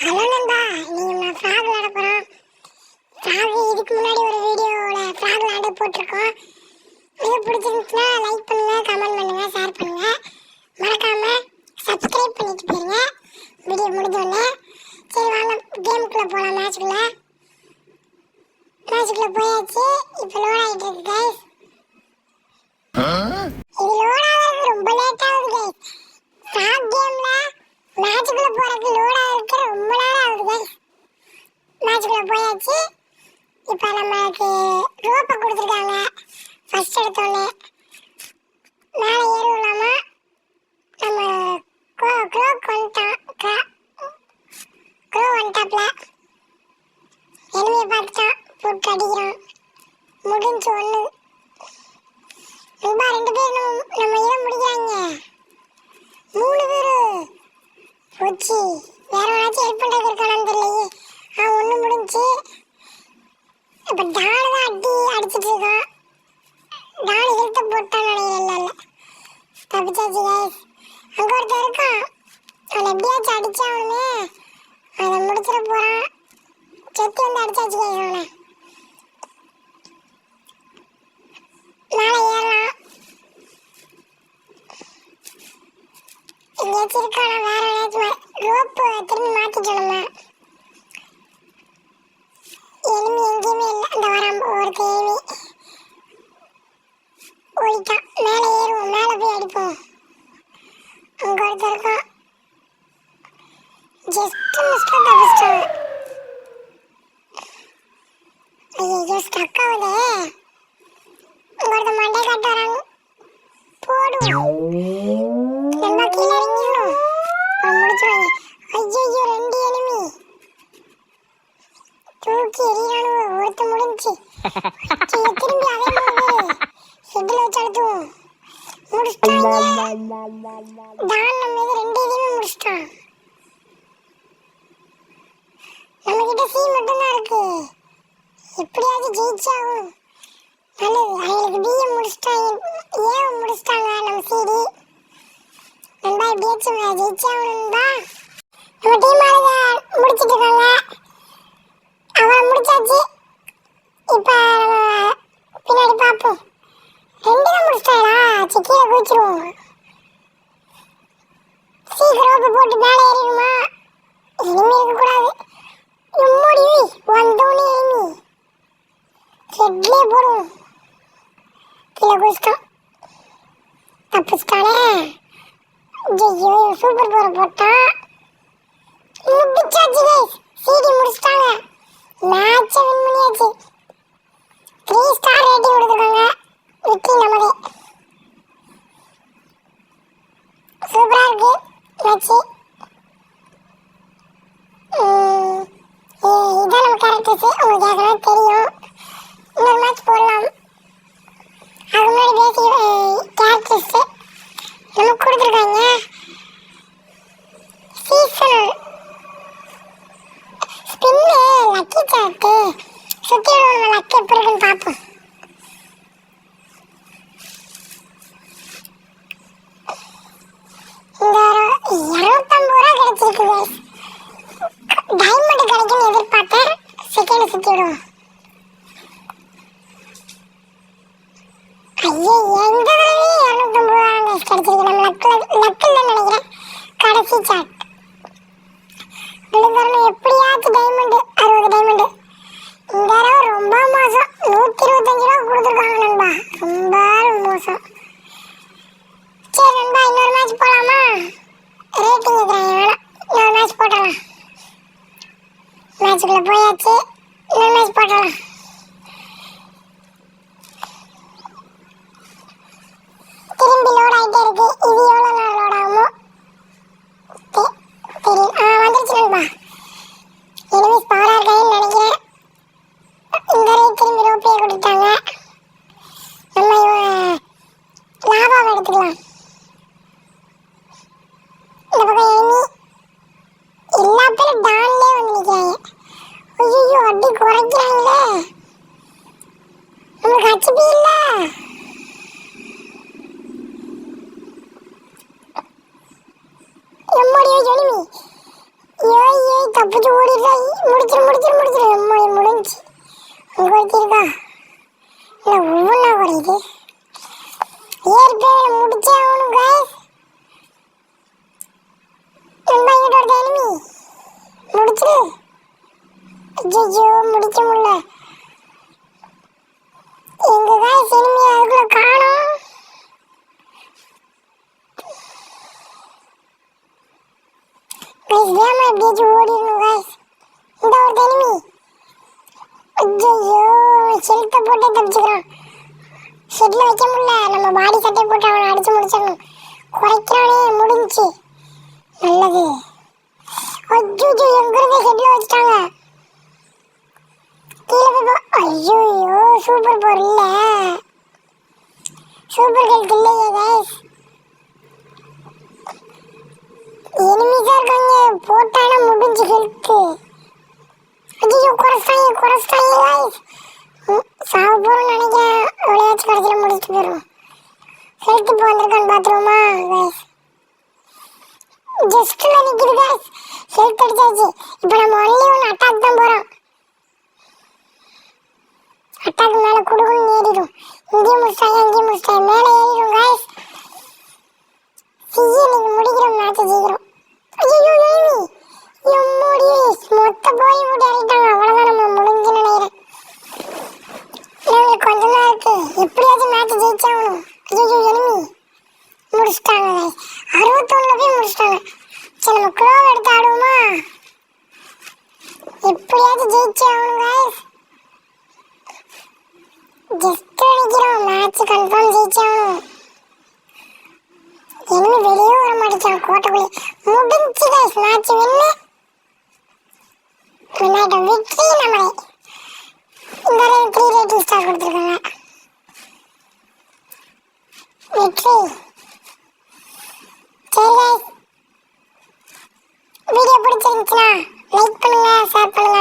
Hello நண்பா, இன்னைக்கு நான் ஃப்ராக் விளையாட போகிறோம். ஃப்ராக் இதுக்கு முன்னாடி ஒரு வீடியோவில் ஃப்ராக் விளையாட போட்டிருக்கோம். வீடியோ பிடிச்சிருந்துச்சுன்னா லைக் பண்ணுங்கள், கமெண்ட் பண்ணுங்கள், ஷேர் பண்ணுங்கள். மறக்காமல் சப்ஸ்கிரைப் பண்ணிட்டு போயிருங்க வீடியோ முடிஞ்சோடனே. சரி வாங்க கேமுக்குள்ளே போகலாம். மேட்சுக்குள்ளே போயாச்சு. இப்போ லோட் ஆகிட்டு இருக்கு கைஸ். இது லோட் ஆகிறது ரொம்ப லேட் ஆகுது கைஸ். ஃப்ராக் கேமில் மேட்சுக்குள்ளே போகிறதுக்கு லோட் ஆகிறதுக்கு ரொம்ப நேரம் ஆகுது கைஸ். மேட்சுக்குள்ளே போயாச்சு. இப்போ நமக்கு ரோப்பை கொடுத்துருக்காங்க. ஃபர்ஸ்ட் எடுத்தோடனே மேலே ஏறி விடலாமா? நம்ம க்ரோ வந்துட்டாப்ல. எனிமையை பார்த்துட்டான், போட்டு அடிக்கிறான். முடிஞ்சு ஒன்று நண்பா. 2 பேர் நம்ம இதை முடிக்கிறாங்க. 3 பேர் போச்சு. வேற ஏதாச்சும் ஹெல்ப் பண்ணுறதுக்கு இருக்கானான்னு தெரியலையே. ஒன்று முடிஞ்சு. இப்போ டானு தான் அடிச்சிட்டு இருக்கான். டானு ஹெல்த்தை போட்டான்னு நினைக்கிறேன். இல்லை தப்பிச்சாச்சு கைஸ். அங்கே ஒருத்தர் இருக்கான். அவனை எப்படியாச்சும் அடிச்சாவுன்னு அதை முடிச்சிட போகிறான். செத்து வந்து அடிச்சாச்சு கைஸ். அவனை மேலே ஏறலாம். எங்கேயாச்சும் இருக்கானா? வேற ஏதாச்சும் ரோப்பு திரும்பி மாற்றிக்கணுமா? எனிமி எங்கேயுமே இல்லை. அந்த வராம ஒருத்தர் எனிமி ஓடிட்டான். மேலே ஏறுவோம், மேலே போய் அடிப்போம். அங்கே ஒருத்தர் இருக்கான். ஜஸ்ட் மிஸ்டாக தப்பிச்சிட்டான். ஐயோ ஸ்டக் ஆகுதே. அங்கே ஒருத்தர் மண்டே காட்டு வராங்க. போடும் நல்லா கீழே இறங்கிடணும். முடிச்சுவாங்க. ஐயோ 2 எனிமி தூக்கி எறியானுவோ. ஒருத்த முடிஞ்சு. திரும்பி அதே மாதிரி ஹெட்டில் வச்சு அழுத்துவோம். முடிச்சிட்டாங்க. டான் நம்ம இது 2 இதையுமே முடிச்சிட்டான். நம்மக்கிட்ட சி மட்டும்தான் இருக்கு. எப்படியாச்சும் ஜெயிச்சாகும். நல்லது. அவங்களுக்கு பிஏ முடிச்சிட்டாங்க, ஏவை முடிச்சிட்டாங்க. நம்ம சிடி நண்பா எப்படியாச்சும் ஜெயிச்சாகணும்பா. நம்ம டீம் ஆளுங்க முடிச்சிட்டு இருக்காங்க. அவன் முடிச்சாச்சு. இப்போ பின்னாடி பார்ப்போம். 2 தான் முடிச்சிட்டாங்களா? கீழே குதிச்சிருவோம். சீக்கிரம் போட்டு மேலே ஏறிடுமா? இனிமே இருக்கக்கூடாது. எம்மோடி வந்தோடனே எனிமி ஹெட்லேயே போடுவோம். கீழே குதிச்சிட்டோம். தப்பிச்சிட்டானே. ஐயோ சூப்பர் போரை போட்டான். முடிச்சாச்சு கைஸ். சிடி முடிச்சிட்டாங்க. மேட்சை வின் பண்ணியாச்சு. 3 ஸ்டார் ரேட்டிங் கொடுத்துருக்காங்க. வெற்றி நமதே. சூப்பராக இருக்கு மேட்ச்சு. இதான் நம்ம கேரக்டர்ஸு. உங்களுக்கு ஏற்கனவே தெரியும். இன்னொரு மேட்ச் போடலாம். அதுக்கு முன்னாடி பேசிக் கேரக்டர்ஸு நமக்கு கொடுத்துருக்காங்க. சீசனல் ஸ்பின்னு லக்கி சாட்டு சுற்றி விடுவாங்க. லக்கி எப்படி இருக்குன்னு பார்ப்போம். இந்த 250 ரூபா கிடைச்சிருக்கு கைஸ். டைமண்ட் கிடைக்கும்னு எதிர்பார்த்தேன். செகண்ட் சுற்றி விடுவோம். ஐயோ எந்த தடவையும் 250 ரூபா கைஸ் கிடைச்சிருக்கு. நம்ம லக்கில் தான் நினைக்கிறேன். கடைசி சாட் விழுந்தரணும். எப்படியாச்சும் டைமண்டு 60 டைமண்டு. இந்த தடவை ரொம்ப மோசம். 125 ரூபா கொடுத்துருக்காங்க நண்பா. ரொம்ப மோசம். சரி நண்பா இன்னொரு மேட்ச் போகலாமா? ரேட்டிங் இருக்கிறாங்க. வேணாம், இன்னொரு மேட்ச் போட்டலாம். மேட்சுக்குள்ளே போயாச்சு. இன்னொரு மேட்ச் போட்டலாம். திரும்பி லோட் ஆகிட்டே இருக்கு. இது எவ்வளோ நேரம் லோட் ஆகுமோ தெரியும். வந்துருச்சு நண்பா. எனிமீஸ் பவராக இருக்காங்கன்னு நினைக்கிறேன். இந்த ரேட் திரும்பி ரோப்பையே கொடுத்தாங்க. நம்ம லாபாவை எடுத்துக்கலாம். இந்த பக்கம் எனிமி எல்லா பேரும் டான்லேயே வந்து நிற்கிறாங்க. ஐயோ அடி குறைக்கிறாங்களே. நம்மளுக்கு ஹெச்பி இல்லை. எம்மோடி எனிமி. தப்பிச்சு ஓடிடுறாய். முடிச்சிரு அம்மா முடிஞ்சு. உங்க இருக்கா இல்லை ஒவ்வொன்றா குறையுது. ஏற்கனவே முடிச்சே ஆகணும் கைஸ். நண்பா இங்கிட்ட ஒரு எனிமி முடிச்சிரு. ஐயோ முடிக்க முடியல. எங்க கைஸ் எனிமி அதுக்குள்ள காணோம். கைஸ் வேமா எப்படியாச்சும் ஓடிடணும் கைஸ். இந்த ஒரு எனிமி. ஐயோ ஷெல்ட்டை போட்டு தப்பிச்சுக்கிறான். ஷெட்ல வைக்க முடியல. நம்ம பாடி சட்டை போட்டு அவனை அடிச்சு முடிச்சிடணும். குறைக்கிறானே முடிஞ்சு. நல்லது. ஐயோ எங்கிருந்தே ஷெட்ல வச்சுட்டாங்க. கீழே போய் ஐயோ சூப்பர் போர் இல்ல. சூப்பர் ஹெல்த் இல்லையே கைஸ். எனிமிஸா இருக்காங்க. போட்டானா முடிஞ்சு ஹெல்த். ஐயோ குறைச்சிட்டாங்க கைஸ். சாவு போறோம்னு நினைக்கிறேன். விளையாட்டு கடைசியில் முடிச்சுட்டு போயிடும். ஹெல்த் இப்போ வந்திருக்கான்னு பார்த்துருவோமா கைஸ். ஜஸ்ட்ல நிற்கிது கைஸ். ஹெல்த் அடிச்சாச்சு. இப்போ நம்ம ஒன்லி ஒன்று அட்டாக் தான் போகிறோம். அட்டாக் மேலே குடுக்குன்னு ஏறிடும். இங்கேயும் முடிச்சிட்டாங்க மேலே ஏறிடும் கைஸ். இன்னைக்கு முடிக்கிறோம். மேட்ச் ஜெயிக்கிறோம். ஐயோ எனிமி எம்மோடி மொத்த போய் போட்டு இறங்கிட்டாங்க. அவ்வளோதான் நம்ம முடிஞ்சு நினைக்கிறேன். கொஞ்சம் தான் இருக்கு. எப்படியாச்சும் மேட்ச் ஜெயிச்சாகணும். ஐயோ எனிமி முடிச்சிட்டாங்க. 61 போய் முடிச்சிட்டாங்க. சரி நம்ம க்ளோவ் எடுத்து ஆடுவோமா? எப்படியாச்சும் ஜெயிச்சே ஆகணும் கைஸ். ஜஸ்ட் நினைக்கிறோம். மேட்ச் கன்ஃபார்ம் ஜெயிச்சே ஆகணும். எனிமி வெளியே வர மாட்டேங்கிறான் கோட்டைக்குள்ளே. முடிஞ்சு கைஸ் மேட்ச் வின்னு. வின்னாயிட்டம். வெற்றி நம்மளே. இந்த 3 ரேட்டிங் ஸ்டார் கொடுத்துருக்காங்க. வெற்றி. சரி கைஸ் வீடியோ பிடிச்சிருந்துச்சுன்னா லைக் பண்ணுங்க, ஷேர் பண்ணுங்க.